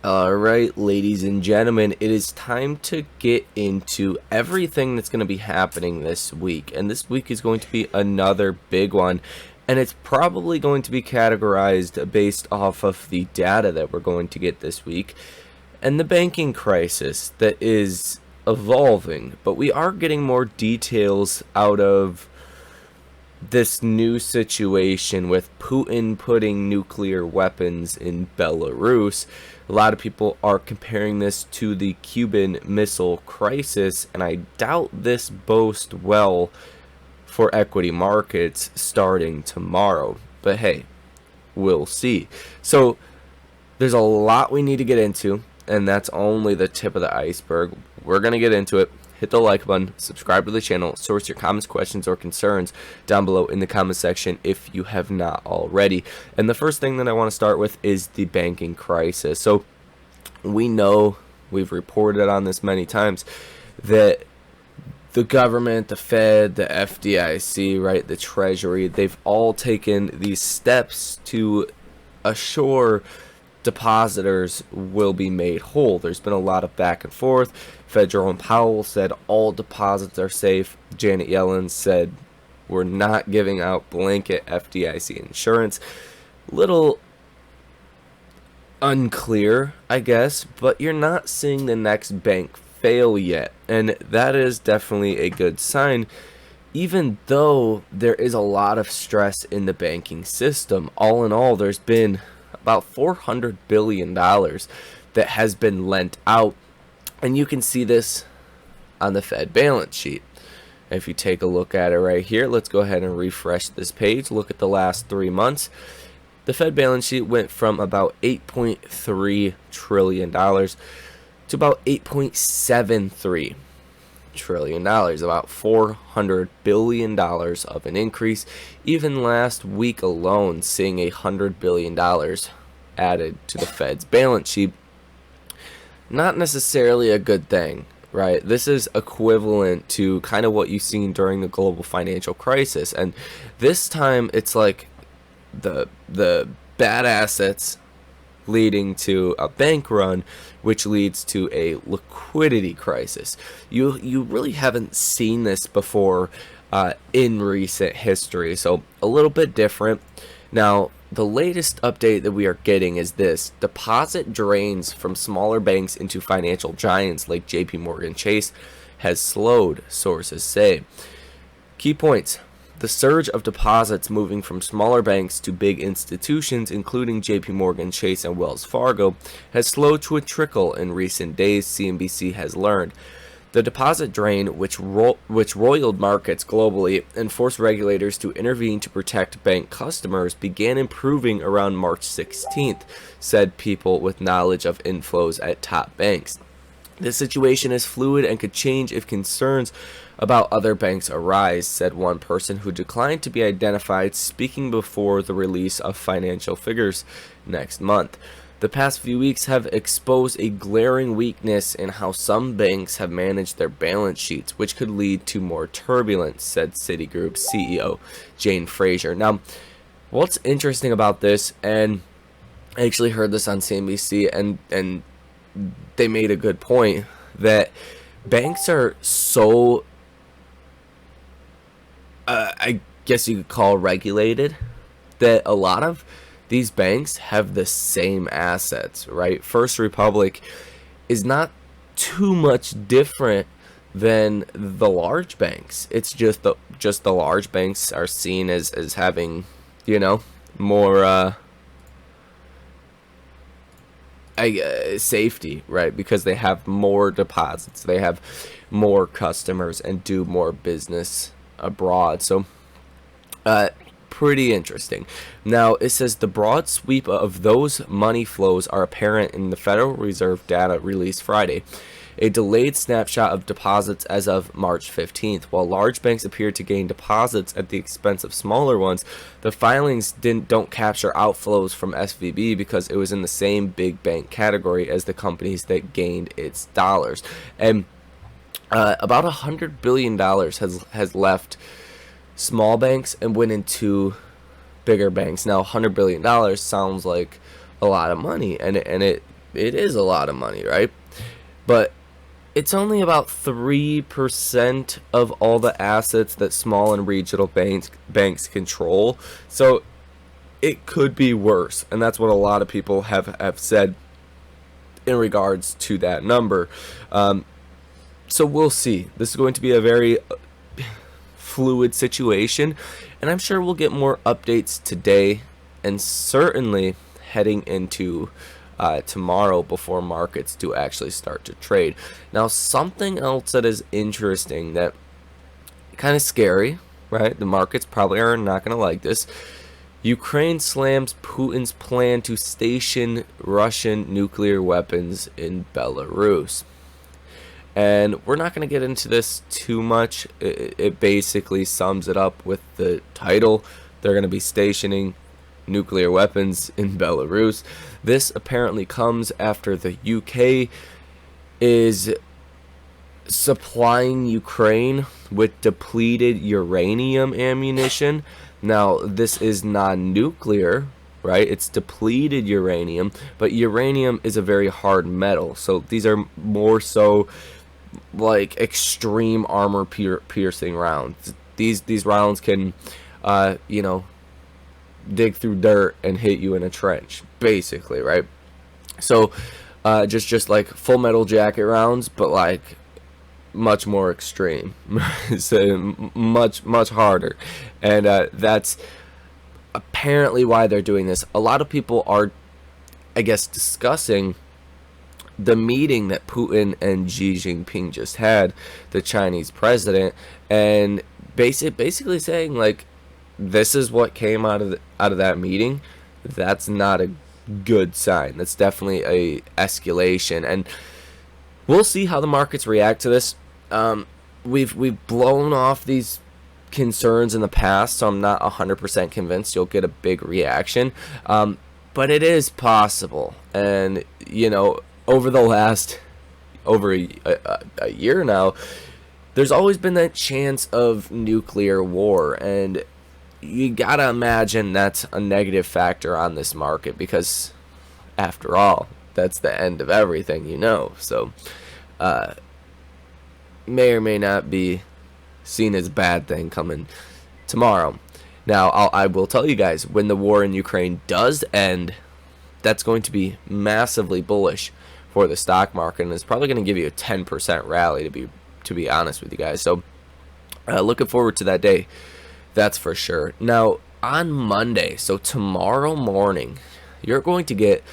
Alright, ladies and gentlemen, it is time to get into everything that's going to be happening this week. And this week is going to be another big one. And it's probably going to be categorized based off of the data that we're going to get this week and the banking crisis that is evolving. But we are getting more details out of this new situation with Putin putting nuclear weapons in Belarus. A lot of people are comparing this to the Cuban Missile Crisis, and I doubt this bodes well for equity markets starting tomorrow. But hey, we'll see. So there's a lot we need to get into, and that's only the tip of the iceberg. We're going to get into it. Hit the like button, subscribe to the channel, source your comments, questions, or concerns down below in the comment section if you have not already. And the first thing that I want to start with is the banking crisis. So we know, we've reported on this many times, that the government, the Fed, the FDIC, right, the Treasury, they've all taken these steps to assure depositors will be made whole. There's been a lot of back and forth. Fed Jerome Powell said all deposits are safe. Janet Yellen said we're not giving out blanket FDIC insurance. Little unclear, I guess, but you're not seeing the next bank fail yet, and that is definitely a good sign, even though there is a lot of stress in the banking system. All in all, there's been about $400 billion that has been lent out, and you can see this on the Fed balance sheet. If you take a look at it right here, let's go ahead and refresh this page. Look at the last 3 months. The Fed balance sheet went from about $8.3 trillion to about $8.73 trillion, about $400 billion of an increase. Even last week alone, seeing $100 billion added to the Fed's balance sheet. Not necessarily a good thing, right? This is equivalent to kind of what you've seen during the global financial crisis, and this time it's like the bad assets leading to a bank run, which leads to a liquidity crisis. You really haven't seen this before in recent history, so a little bit different. Now, the latest update that we are getting is this: deposit drains from smaller banks into financial giants like JP Chase has slowed, sources say. Key points: the surge of deposits moving from smaller banks to big institutions, including JP Chase and Wells Fargo, has slowed to a trickle in recent days, CNBC has learned. The deposit drain, which roiled markets globally and forced regulators to intervene to protect bank customers, began improving around March 16th, said people with knowledge of inflows at top banks. This situation is fluid and could change if concerns about other banks arise, said one person who declined to be identified, speaking before the release of financial figures next month. The past few weeks have exposed a glaring weakness in how some banks have managed their balance sheets, which could lead to more turbulence, said Citigroup CEO Jane Fraser. Now, what's interesting about this, and I actually heard this on CNBC, and they made a good point, that banks are so, I guess you could call regulated, that a lot of these banks have the same assets, right? First Republic is not too much different than the large banks. It's just the large banks are seen as having, you know, more safety, right? Because they have more deposits, they have more customers, and do more business abroad. So pretty interesting. Now, it says the broad sweep of those money flows are apparent in the Federal Reserve data released Friday. A delayed snapshot of deposits as of March 15th. While large banks appeared to gain deposits at the expense of smaller ones, the filings don't capture outflows from SVB because it was in the same big bank category as the companies that gained its dollars. And about $100 billion has left small banks and went into bigger banks. Now, $100 billion sounds like a lot of money, and it it is a lot of money, right? But it's only about 3% of all the assets that small and regional banks control. So it could be worse. And that's what a lot of people have said in regards to that number. So we'll see. This is going to be a very fluid situation. And I'm sure we'll get more updates today and certainly heading into tomorrow before markets do actually start to trade. Now, something else that is interesting, that kind of scary, right? The markets probably are not going to like this. Ukraine slams Putin's plan to station Russian nuclear weapons in Belarus. And we're not going to get into this too much. It basically sums it up with the title. They're going to be stationing nuclear weapons in Belarus. This apparently comes after the UK is supplying Ukraine with depleted uranium ammunition. Now, this is non-nuclear, right? It's depleted uranium, but uranium is a very hard metal. So these are more so like extreme armor piercing rounds. These rounds can, dig through dirt and hit you in a trench, basically, right? So just like Full Metal Jacket rounds, but like much more extreme. So much harder. And that's apparently why they're doing this. A lot of people are, I guess, discussing the meeting that Putin and Xi Jinping just had, the Chinese president, and basically saying, like, this is what came out of that meeting. That's not a good sign. That's definitely a escalation, and we'll see how the markets react to this. We've blown off these concerns in the past, so I'm not 100% convinced you'll get a big reaction. But it is possible, and over the last a year now, there's always been that chance of nuclear war, and you gotta imagine that's a negative factor on this market, because after all, that's the end of everything, so may or may not be seen as a bad thing coming tomorrow. Now, I will tell you guys, when the war in Ukraine does end, that's going to be massively bullish for the stock market, and it's probably going to give you a 10% rally, to be honest with you guys. So looking forward to that day, that's for sure. Now, on Monday, so tomorrow morning, you're going to get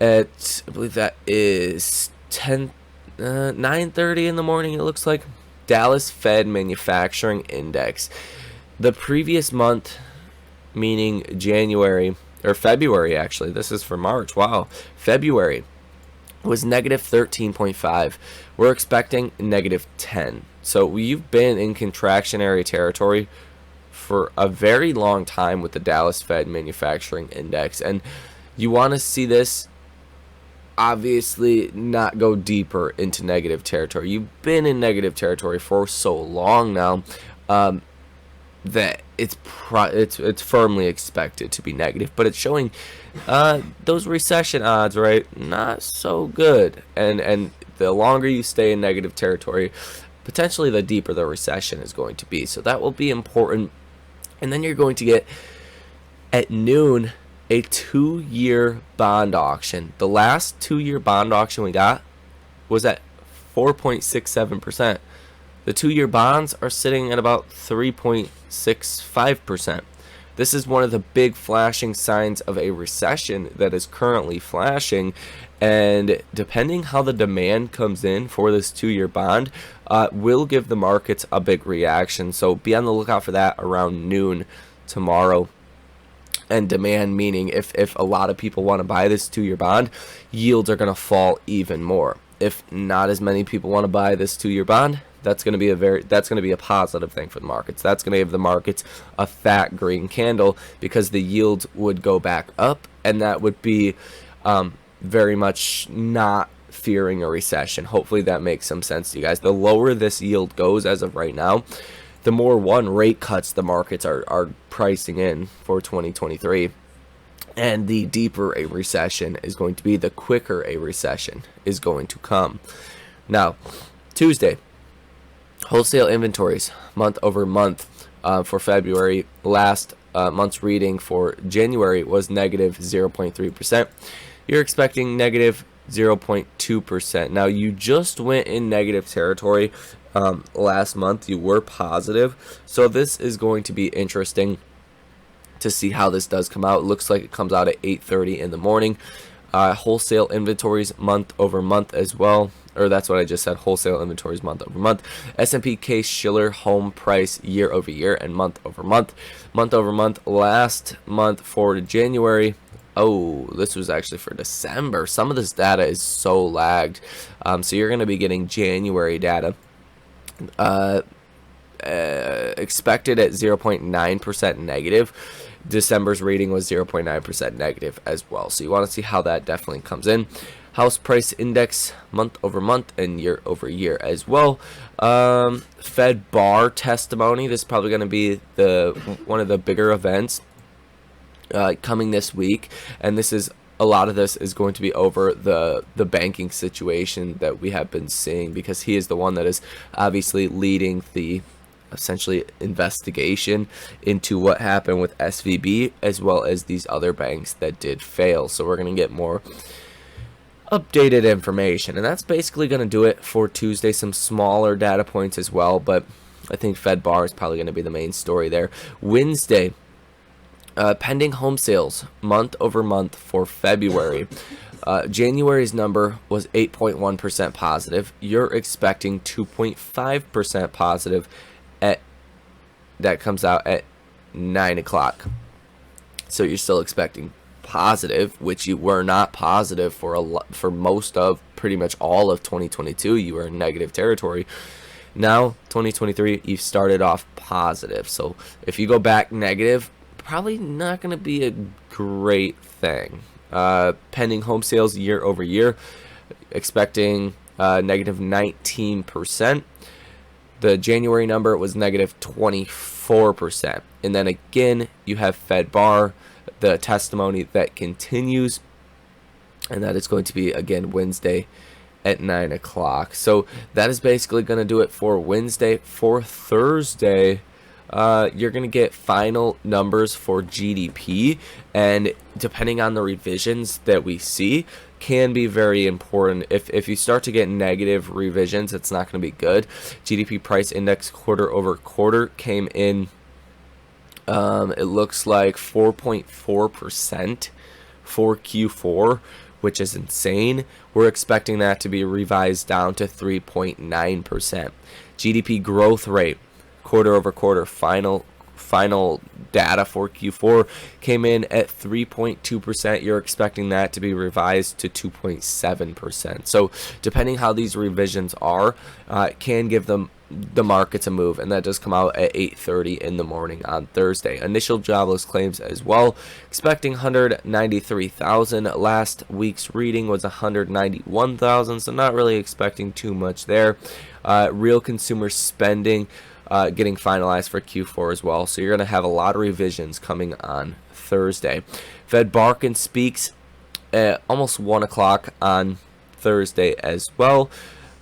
at, I believe that is 9:30 in the morning, it looks like, Dallas Fed Manufacturing Index. The previous month, meaning January, or February actually, this is for March, wow, February was negative 13.5. We're expecting negative 10. So you've been in contractionary territory for a very long time with the Dallas Fed Manufacturing Index, and you want to see this obviously not go deeper into negative territory. You've been in negative territory for so long now that it's firmly expected to be negative, but it's showing those recession odds, right, not so good, and the longer you stay in negative territory, potentially the deeper the recession is going to be. So that will be important. And then you're going to get at noon a 2-year bond auction. The last 2-year bond auction we got was at 4.67%. The 2-year bonds are sitting at about 3.65%. This is one of the big flashing signs of a recession that is currently flashing, and depending how the demand comes in for this 2-year bond, will give the markets a big reaction. So be on the lookout for that around noon tomorrow. And demand meaning if a lot of people want to buy this 2-year bond, yields are going to fall even more. If not as many people want to buy this 2-year bond, that's going to be a positive thing for the markets. That's going to give the markets a fat green candle, because the yields would go back up, and that would be very much not fearing a recession. Hopefully that makes some sense to you guys. The lower this yield goes as of right now, the more rate cuts the markets are pricing in for 2023. And the deeper a recession is going to be, the quicker a recession is going to come. Now, Tuesday, wholesale inventories month over month for February. Last month's reading for January was negative 0.3%. You're expecting negative 0.2%. Now, you just went in negative territory last month. You were positive. So this is going to be interesting to see how this does come out. It looks like it comes out at 8:30 in the morning. Wholesale inventories month over month as well, or that's what I just said, wholesale inventories month over month. S&P Case-Shiller home price year over year and month over month. Month over month, last month for January. Oh, this was actually for December. Some of this data is so lagged. So you're going to be getting January data. Expected at 0.9% negative. December's reading was 0.9% negative as well. So you want to see how that definitely comes in. House price index month over month and year over year as well. Fed bar testimony. This is probably going to be one of the bigger events coming this week, and a lot of this is going to be over the banking situation that we have been seeing, because he is the one that is obviously leading the essentially investigation into what happened with SVB as well as these other banks that did fail. So we're going to get more updated information, and that's basically going to do it for Tuesday. Some smaller data points as well, but I think Fed bar is probably going to be the main story there. Wednesday, pending home sales month over month for February. January's number was 8.1% positive. You're expecting 2.5% positive. That comes out at 9 o'clock. So you're still expecting positive, which you were not positive for most of pretty much all of 2022. You were in negative territory. Now 2023, you've started off positive. So if you go back negative, probably not going to be a great thing. Pending home sales year over year, expecting negative 19%. The January number was negative 24%. And then again, you have Fed bar, the testimony that continues, and that is going to be again Wednesday at 9 o'clock. So that is basically going to do it for Wednesday. For Thursday, you're going to get final numbers for GDP, and depending on the revisions that we see, can be very important. If you start to get negative revisions, it's not going to be good. GDP price index quarter over quarter came in, it looks like 4.4% for Q4, which is insane. We're expecting that to be revised down to 3.9%. GDP growth rate quarter over quarter, final data for Q4 came in at 3.2%. You're expecting that to be revised to 2.7%. So depending how these revisions are, it can give them the markets a move, and that does come out at 8:30 in the morning on Thursday. Initial jobless claims as well, expecting 193,000. Last week's reading was 191,000, so not really expecting too much there. Real consumer spending getting finalized for Q4 as well. So you're going to have a lot of revisions coming on Thursday. Fed Barkin speaks at almost 1 o'clock on Thursday as well.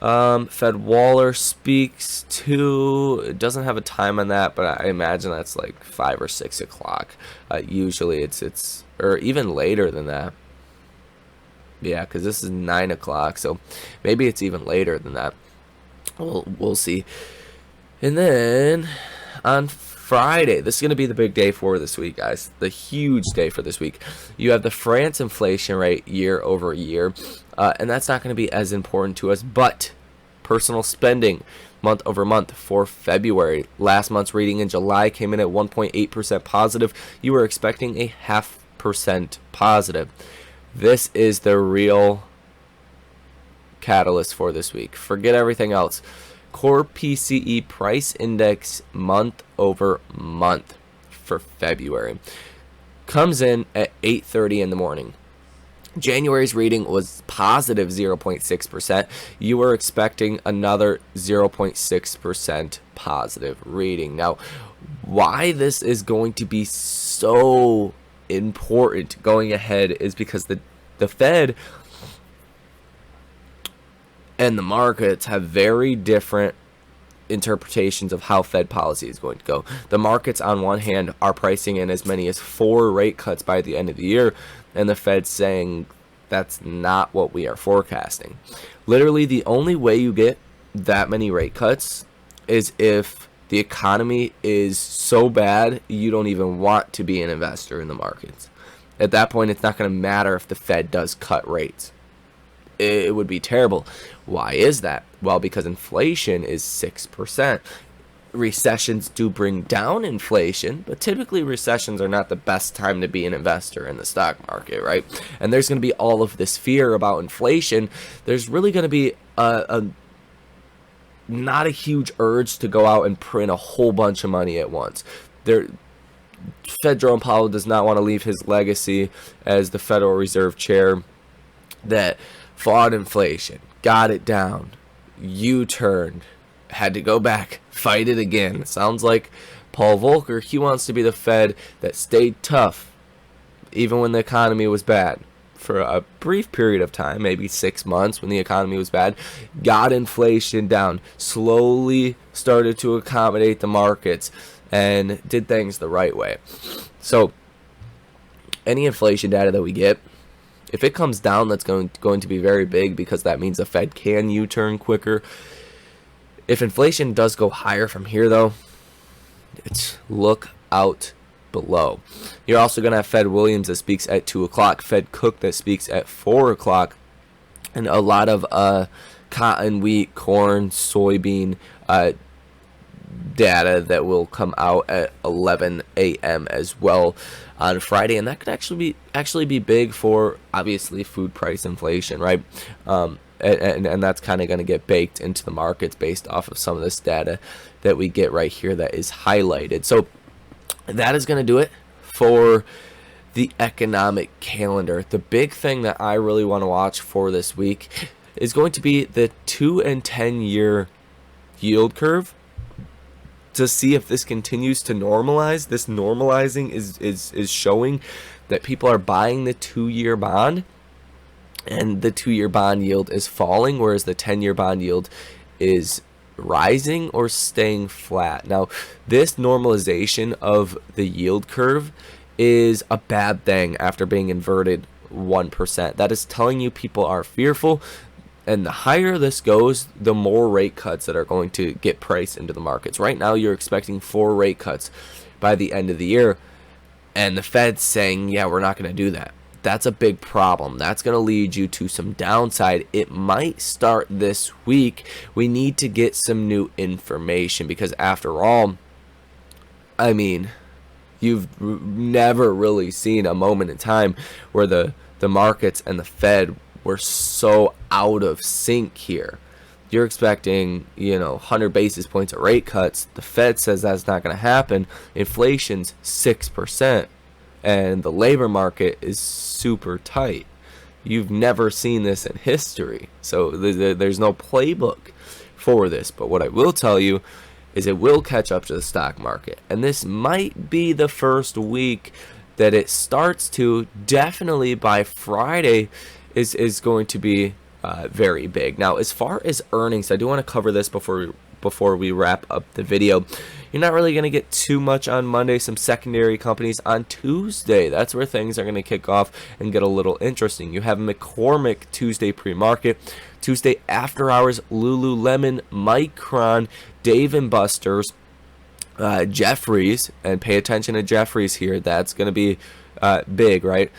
Fed Waller speaks too. It doesn't have a time on that, but I imagine that's like 5 or 6 o'clock. Usually it's or even later than that. Yeah, because this is 9 o'clock, so maybe it's even later than that. We'll see. And then on Friday, this is going to be the big day for this week, guys. The huge day for this week. You have the France inflation rate year over year, and that's not going to be as important to us, but personal spending month over month for February. Last month's reading in July came in at 1.8% positive. You were expecting a 0.5% positive. This is the real catalyst for this week. Forget everything else. Core PCE price index month over month for February comes in at 8:30 in the morning. January's reading was positive 0.6%. You were expecting another 0.6% positive reading. Now, why this is going to be so important going ahead is because the Fed and the markets have very different interpretations of how Fed policy is going to go. The markets, on one hand, are pricing in as many as 4 rate cuts by the end of the year, and the Fed's saying that's not what we are forecasting. Literally, the only way you get that many rate cuts is if the economy is so bad you don't even want to be an investor in the markets. At that point, it's not going to matter if the Fed does cut rates. It would be terrible. Why is that? Well, because inflation is 6%. Recessions do bring down inflation, but typically recessions are not the best time to be an investor in the stock market, right? And there's going to be all of this fear about inflation. There's really going to be not a huge urge to go out and print a whole bunch of money at once. Fed Jerome Powell does not want to leave his legacy as the Federal Reserve Chair that fought inflation, got it down, U-turned, had to go back, fight it again. Sounds like Paul Volcker. He wants to be the Fed that stayed tough even when the economy was bad. For a brief period of time, maybe 6 months when the economy was bad, got inflation down, slowly started to accommodate the markets, and did things the right way. So any inflation data that we get, if it comes down, that's going to be very big, because that means the Fed can U-turn quicker. If inflation does go higher from here, though, it's look out below. You're also going to have Fed Williams that speaks at 2 o'clock, Fed Cook that speaks at 4 o'clock, and a lot of cotton, wheat, corn, soybean data that will come out at 11 a.m. as well on Friday, and that could actually be big for, obviously, food price inflation, right? And that's kind of going to get baked into the markets based off of some of this data that we get right here that is highlighted. So that is going to do it for the economic calendar. The big thing that I really want to watch for this week is going to be the 2 and 10 year yield curve, to see if this continues to normalize. This normalizing is showing that people are buying the 2-year bond, and the 2-year bond yield is falling, whereas the 10-year bond yield is rising or staying flat. Now, this normalization of the yield curve is a bad thing after being inverted 1%. That is telling you people are fearful, and the higher this goes, the more rate cuts that are going to get priced into the markets. Right now, you're expecting 4 rate cuts by the end of the year, and the Fed's saying, yeah, we're not going to do that. That's a big problem. That's going to lead you to some downside. It might start this week. We need to get some new information, because after all, I mean, you've never really seen a moment in time where the markets and the Fed were so out of sync here. You're expecting, 100 basis points of rate cuts. The Fed says that's not going to happen. Inflation's 6%, and the labor market is super tight. You've never seen this in history. So there's no playbook for this. But what I will tell you is it will catch up to the stock market. And this might be the first week that it starts to. Definitely by Friday is going to be very big. Now, as far as earnings, I do want to cover this before we wrap up the video. You're not really going to get too much on Monday. Some secondary companies on Tuesday. That's where things are going to kick off and get a little interesting. You have McCormick Tuesday pre-market. Tuesday after hours, Lululemon, Micron, Dave & Buster's, Jeffries, and pay attention to Jeffries here. That's going to be big, right?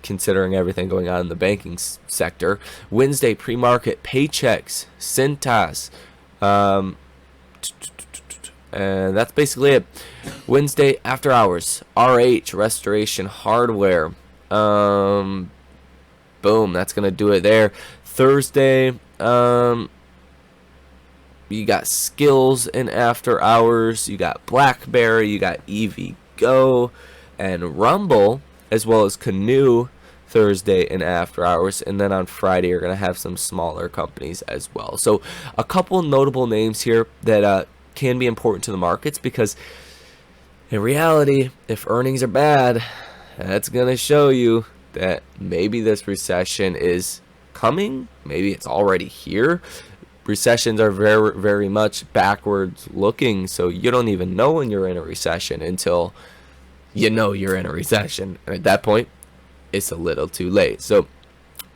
Considering everything going on in the banking sector. Wednesday pre-market, Paychex, Cintas, and that's basically it. Wednesday after hours, RH, Restoration Hardware. Boom, that's gonna do it there. Thursday, you got Skills in after hours, you got BlackBerry, you got EVgo, and Rumble, as well as Canoe Thursday and after hours. And then on Friday, you're going to have some smaller companies as well. So a couple notable names here that can be important to the markets, because in reality, if earnings are bad, that's going to show you that maybe this recession is coming. Maybe it's already here. Recessions are very, very much backwards looking, so you don't even know when you're in a recession until you know you're in a recession. And at that point, it's a little too late. So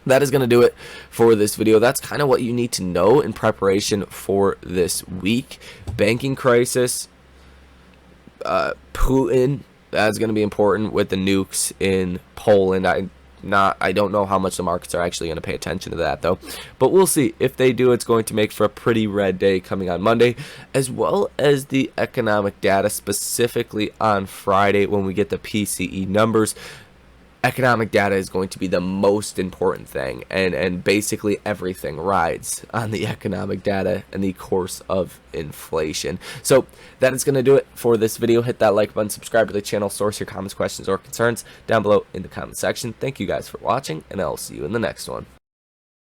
that is going to do it for this video. That's kind of what you need to know in preparation for this week. Banking crisis, Putin, that's going to be important with the nukes in Poland. I don't know how much the markets are actually going to pay attention to that, though. But we'll see. If they do, it's going to make for a pretty red day coming on Monday, as well as the economic data, specifically on Friday when we get the PCE numbers. Economic data is going to be the most important thing, and basically everything rides on the economic data and the course of inflation. So that is going to do it for this video. Hit that like button, subscribe to the channel, source your comments, questions, or concerns down below in the comment section. Thank you guys for watching, and I'll see you in the next one.